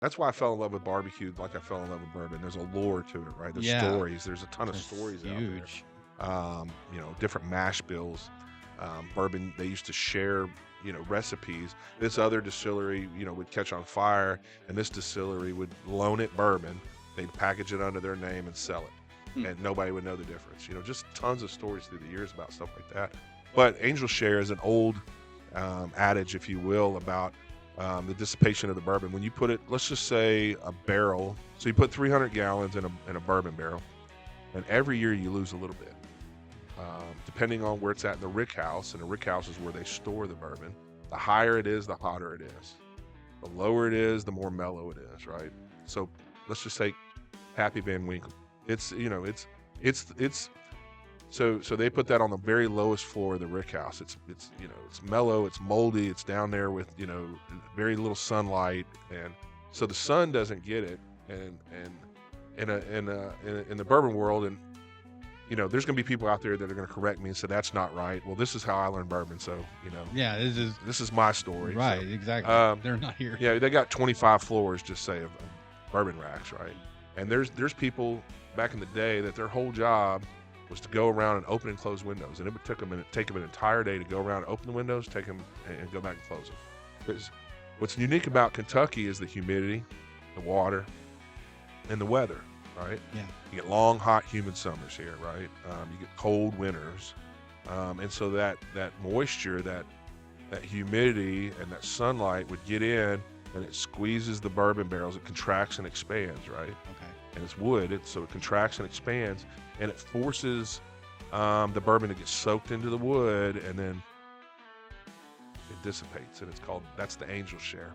That's why I fell in love with barbecue like I fell in love with bourbon. There's a lore to it, right? There's Yeah, stories. There's a ton of that's stories out there. huge. Different mash bills, bourbon. They used to share, recipes. This other distillery, would catch on fire, and this distillery would loan it bourbon. They'd package it under their name and sell Hmm. it, and nobody would know the difference. Just tons of stories through the years about stuff like that. But angel share is an old adage, if you will, about the dissipation of the bourbon. When you put it, let's just say a barrel. So you put 300 gallons in a bourbon barrel, and every year you lose a little bit depending on where it's at in the rick house. And the rick house is where they store the bourbon. The higher it is, the hotter it is. The lower it is, the more mellow it is, right? So let's just say Happy Van Winkle. It's so they put that on the very lowest floor of the rick house. It's mellow, it's moldy, it's down there with very little sunlight, and so the sun doesn't get it. And in the bourbon world, and there's going to be people out there that are going to correct me and say that's not right. Well, this is how I learned bourbon, so Yeah, this is my story. right, So, exactly. um, They're not here. yeah, they got 25 floors, just say, of bourbon racks, right? And there's people back in the day that their whole job was to go around and open and close windows, and it would take them an entire day to go around and open the windows, take them and go back and close them. Because what's unique about Kentucky is the humidity, the water, and the weather, right? Yeah. You get long, hot, humid summers here, right? You get cold winters, and so that moisture, that humidity, and that sunlight would get in, and it squeezes the bourbon barrels. It contracts and expands, right? Okay. And it's wood, so it contracts and expands, and it forces the bourbon to get soaked into the wood, and then it dissipates, and that's the angel share.